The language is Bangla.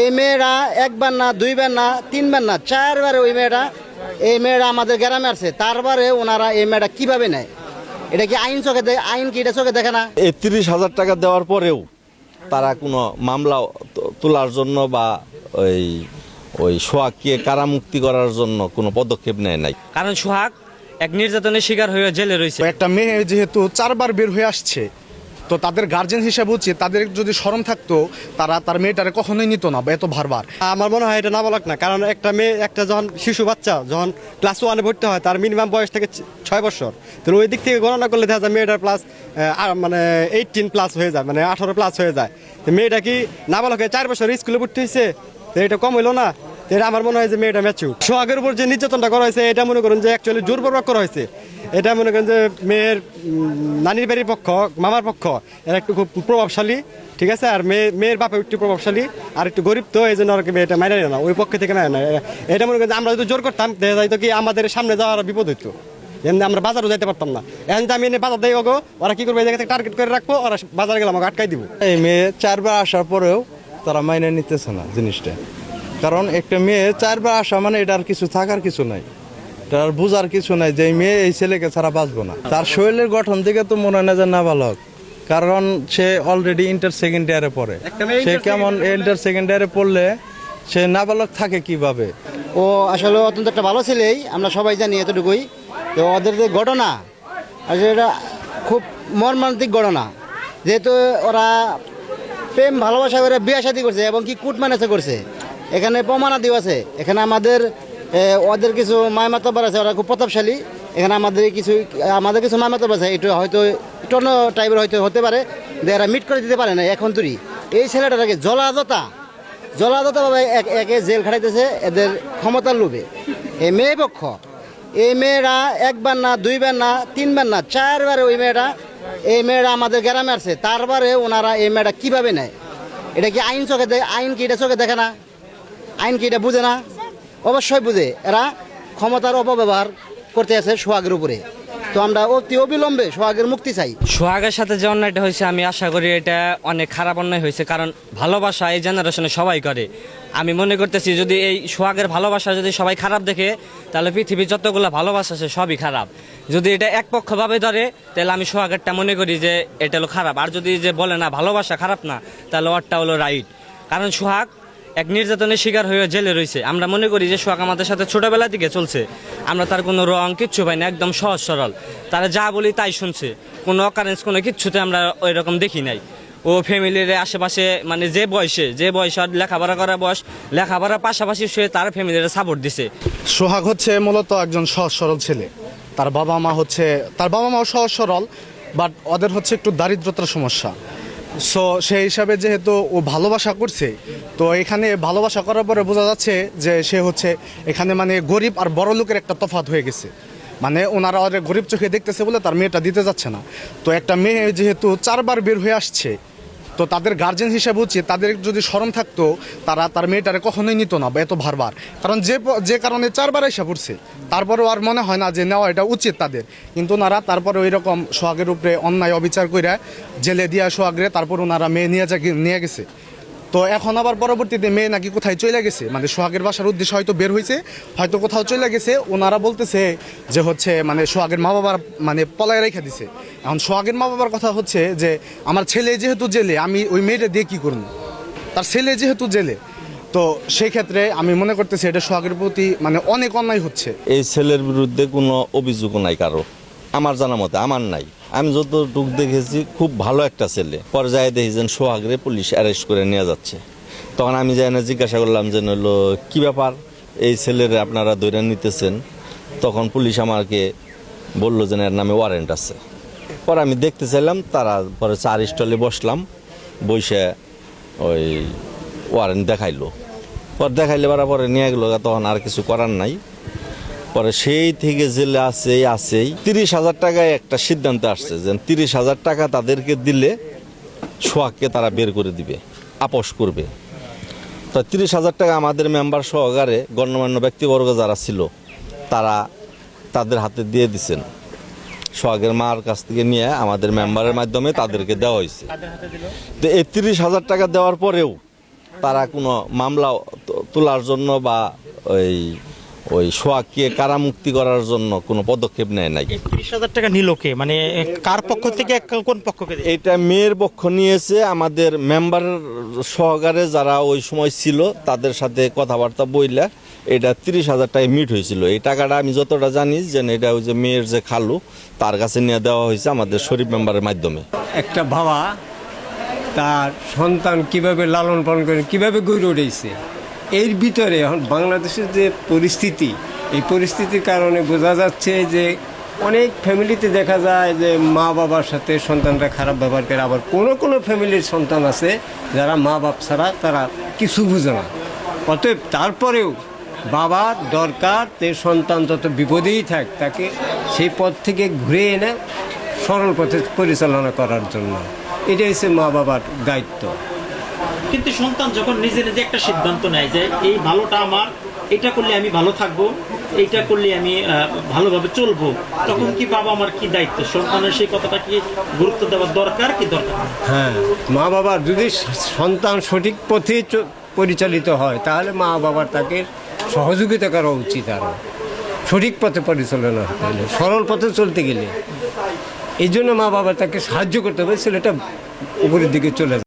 এই মেয়েরা একবার না, দুইবার না, তিনবার না, চারবারে এই মেয়েরা আমাদের গ্রামে আসছে। তারপরে ওনারা এই মেয়েটা কিভাবে নেয়? এটা কি আইন চোখে আইন কি এটা চোখে দেখে না? ৩১,০০০ টাকা দেওয়ার পরেও তারা কোনো মামলা তোলার জন্য বা ওই সোহাগকে কারামুক্তি করার জন্য কোনো পদক্ষেপ নেয় নাই। কারণ সোহাগ এক নির্যাতনের শিকার হয়ে জেলে রয়েছে। একটা মেয়ে যেহেতু 4 বার বের হয়ে আসছে, তো তাদের গার্জেন হিসেবে উচিত তাদের যদি শরম থাকতো তারা তার মেয়েটারে কখনোই নিত না এত বারবার। আমার মনে হয় এটা নাবালক না, কারণ একটা মেয়ে, একটা যখন শিশু বাচ্চা যখন ক্লাস 1-এ ভর্তি হয় তার মিনিমাম বয়স থেকে 6 বছর। তো ওই দিক থেকে গণনা করলে দেখা যায় মেয়েটার প্লাস মানে 18 প্লাস হয়ে যায়, মানে 18 প্লাস হয়ে যায়। তো মেয়েটা কি নাবালক 4 বছর স্কুলে ভর্তি হয়েছে, তো এটা কম হইলো না? এটা আমার মনে হয় যে মেয়েটা ম্যাচিউর। সোহাগের উপর যে নির্যাতনটা করা হয়েছে এটা মনে করেন যে অ্যাকচুয়ালি জোরপূর্বক করা হয়েছে। এটা মনে করেন যে মেয়ের নানির বাড়ির পক্ষ, মামার পক্ষ এরা একটু খুব প্রভাবশালী, ঠিক আছে। আর মেয়ের বাপে একটু প্রভাবশালী আর একটু গরিব, তো এই জন্য আর কি এটা মাইনে না, ওই পক্ষ থেকে মাইনে না। এটা মনে করেন যে আমরা যদি জোর করতাম দেখা যাইতো কি আমাদের সামনে যাওয়ার বিপদ হইতো, এমনি আমরা বাজারও যাইতে পারতাম না। এখন আমি এনে বাজার দেই ওগো, ওরা কি করবে, এই জায়গা থেকে টার্গেট করে রাখবো, ওরা বাজারে গেলে আমাকে আটকাই দিব। এই মেয়ে 4 বার আসার পরেও তারা মাইনে নিতেছে না জিনিসটা। কারণ একটা মেয়ে 4 বার আসা মানে এটার কিছু থাকার কিছু নাই, তার বোঝার কিছু নাই যে এই মেয়ে এই ছেলেকে ছাড়া বাঁচবো না। তার শরীরের গঠন থেকে তো মনে হয় না যে নাবালক, কারণ সে অলরেডি ইন্টার সেকেন্ড ইয়ারে পড়ে। সে কেমন ইন্টার সেকেন্ড ইয়ারে পড়লে সে নাবালক থাকে কিভাবে? ও আসলে অত্যন্ত একটা ভালো ছেলেই, আমরা সবাই জানি এতটুকুই। তো ওদের যে ঘটনা আসলে এটা খুব মর্মান্তিক ঘটনা, যেহেতু ওরা প্রেম ভালোবাসা করে বিয়ে শাদী করছে এবং কি কুট ম্যানেজে করছে। এখানে প্রমাণাদিও আছে। এখানে ওদের কিছু মায়মাতব্বর আছে, ওরা খুব প্রতাপশালী। এখানে আমাদের কিছু মায়মাতব্বর আছে, একটু হয়তো টন্য টাইপের হয়তো হতে পারে যে এরা মিট করে দিতে পারে না এখন তুই। এই ছেলেটাকে জলাজতাভাবে একে জেল খাটাইতেছে এদের ক্ষমতার লোভে। এই মেয়েরা একবার না, দুইবার না, তিনবার না, চারবারে এই মেয়েরা আমাদের গ্রামে আসছে। তারপরে ওনারা এই মেয়েটা কিভাবে নেয়? এটা কি আইন কি এটা চোখে দেখে না? আইন কি এটা বুঝে না? অবশ্যই বুঝে। এরা ক্ষমতার অপব্যবহার করতে আছে সোহাগের উপরে। তো আমরা অতি অবিলম্বে সোহাগের মুক্তি চাই। সোহাগের সাথে যে অন্যায়টা হয়েছে আমি আশা করি এটা অনেক খারাপ অন্যায় হয়েছে, কারণ ভালোবাসা এই জেনারেশনে সবাই করে। আমি মনে করতেছি যদি এই সোহাগের ভালোবাসা যদি সবাই খারাপ দেখে, তাহলে পৃথিবীর যতগুলো ভালোবাসা আছে সবই খারাপ। যদি এটা একপক্ষভাবে ধরে তাহলে আমি সোহাগেরটা মনে করি যে এটা হলো খারাপ। আর যদি যে বলে না ভালোবাসা খারাপ না, তাহলে ওরটা হলো রাইট। কারণ সোহাগ এক নির্যাতনের শিকার হয়ে জেলে রয়েছে। আমরা মনে করি যে সোহাগ আমাদের সাথে ছোটবেলা থেকে চলছে, আমরা তার কোনো রং কিচ্ছু পাই না, একদম সহজ সরল। তারা যা বলি তাই শুনছে, কোনো অকারেন্স কোনো কিচ্ছুতে আমরা ওই রকম দেখি নাই। ও ফ্যামিলির আশেপাশে মানে যে বয়সে লেখাপড়া করার বয়স, লেখাপড়ার পাশাপাশি সে তার ফ্যামিলির সাপোর্ট দিছে। সোহাগ হচ্ছে মূলত একজন সহজ সরল ছেলে। তার বাবা মাও সহজ সরল, বাট ওদের হচ্ছে একটু দারিদ্রতার সমস্যা। সো সেই হিসাবে যেহেতু ও ভালোবাসা করছে, তো এখানে ভালোবাসা করার পরে বোঝা যাচ্ছে যে সে হচ্ছে এখানে মানে গরিব আর বড় লোকের একটা তফাৎ হয়ে গেছে। মানে ওনারা ওদের গরিব চোখে দেখতেছে বলে তার মেয়েটা দিতে যাচ্ছে না। তো একটা মেয়ে যেহেতু 4 বার বের হয়ে আসছে, তো তাদের গার্জেন হিসেবে উচিত তাদের যদি শরম থাকতো তারা তার মেয়েটারে কখনোই নিত না এত বারবার। কারণ যে কারণে 4 বার এসে পড়ছে, তারপরেও আর মনে হয় না যে নেওয়া এটা উচিত তাদের। কিন্তু ওনারা তারপরে ওই রকম সোহাগের উপরে অন্যায় অবিচার করে জেলে দিয়া সোহাগরে তারপর ওনারা মেয়ে নিয়ে গেছে। তো এখন আবার পরবর্তীতে মেয়ে নাকি কোথায় চলে গেছে, মানে সোহাগের বাসার উদ্দেশ্যে হয়তো বের হয়েছে, হয়তো কোথাও চলে গেছে। ওনারা বলতেছে যে হচ্ছে মানে সোহাগের মা বাবার মানে পলায় রেখে দিছে। এখন সোহাগের মা বাবার কথা হচ্ছে যে আমার ছেলে যেহেতু জেলে, আমি ওই মেয়েটা দিয়ে কী করবো? তার ছেলে যেহেতু জেলে, তো সেই ক্ষেত্রে আমি মনে করতেছি এটা সোহাগের প্রতি মানে অনেক অন্যায় হচ্ছে। এই ছেলের বিরুদ্ধে কোনো অভিযোগ নাই কারো, আমার জানা মতে আমার নাই। আমি যতটুকু দেখেছি খুব ভালো একটা ছেলে। পর্যায়ে দেখেছেন সোহাগরে পুলিশ অ্যারেস্ট করে নিয়ে যাচ্ছে। তখন আমি যাই না জিজ্ঞাসা করলাম যে হলো কী ব্যাপার, এই ছেলের আপনারা ধরে নিতেছেন? তখন পুলিশ আমাকে বললো যে এর নামে ওয়ারেন্ট আছে। পরে আমি দেখতে চাইলাম, তারা পরে 4 স্টলে বসলাম, বসে ওই ওয়ারেন্ট দেখাইলো। দেখাইলে পরে নিয়ে গেলো, তখন আর কিছু করার নাই। পরে সেই থেকে জেলে আছেই 30,000 টাকায় একটা সিদ্ধান্ত আসছে যে 30,000 টাকা তাদেরকে দিলে সোহাগকে তারা বের করে দিবে, আপোষ করবে। তো 30,000 টাকা আমাদের মেম্বার সহকারে গণ্যমান্য ব্যক্তিবর্গ যারা ছিল তাদের হাতে দিয়ে দিচ্ছেন। সোহাগের মার কাছ থেকে নিয়ে আমাদের মেম্বারের মাধ্যমে তাদেরকে দেওয়া হয়েছে। তো এই 30,000 টাকা দেওয়ার পরেও তারা কোনো মামলা তোলার জন্য বা ওই ওই সোহাগকে কারামুক্তি করার জন্য কোনো পদক্ষেপ নেয় নাই। 30,000 টাকা নিল কে, মানে কার পক্ষ থেকে, কোন পক্ষকে? এটা মেয়ের পক্ষ নিয়েছে, আমাদের মেম্বার সহকারে যারা ওই সময় ছিল তাদের সাথে কথাবার্তা বইলা এটা 30,000 টাকায় মিট হয়েছিল। এই টাকাটা আমি যতটা জানি যে এটা ওই যে মেয়ের যে খালু তার কাছে নিয়ে দেওয়া হয়েছে আমাদের শরীফ মেম্বারের মাধ্যমে। একটা বাবা তার সন্তান কিভাবে লালন পালন করে, কিভাবে গড়ে উঠেছে, এর ভিতরে এখন বাংলাদেশের যে পরিস্থিতি, এই পরিস্থিতির কারণে বোঝা যাচ্ছে যে অনেক ফ্যামিলিতে দেখা যায় যে মা বাবার সাথে সন্তানরা খারাপ ব্যবহার করে। আবার কোনো ফ্যামিলির সন্তান আছে যারা মা বাপ ছাড়া তারা কিছু বুঝে না। অতএব তারপরেও বাবার দরকার যে সন্তান যত বিপদেই থাক তাকে সেই পথ থেকে ঘুরে এনে সরল পথে পরিচালনা করার জন্য, এটাই হচ্ছে মা বাবার দায়িত্ব। কিন্তু সন্তান যখন নিজে নিজে একটা সিদ্ধান্ত নেয় যে এই ভালোটা আমার, এটা করলে আমি ভালো থাকবো, এইটা করলে আমি ভালোভাবে চলবো, তখন কি বাবা আমার কি দায়িত্ব? সন্তানের সেই কথাটা কি গুরুত্ব দেওয়ার দরকার কি দরকার? হ্যাঁ, মা বাবার যদি সন্তান সঠিক পথে পরিচালিত হয় তাহলে মা বাবার তাকে সহযোগিতা করা উচিত। আরও সঠিক পথে পরিচালনা হতে গেলে, সরল পথে চলতে গেলে এই জন্য মা বাবা তাকে সাহায্য করতে হবে, ছেলেটা উপরের দিকে চলে যায়।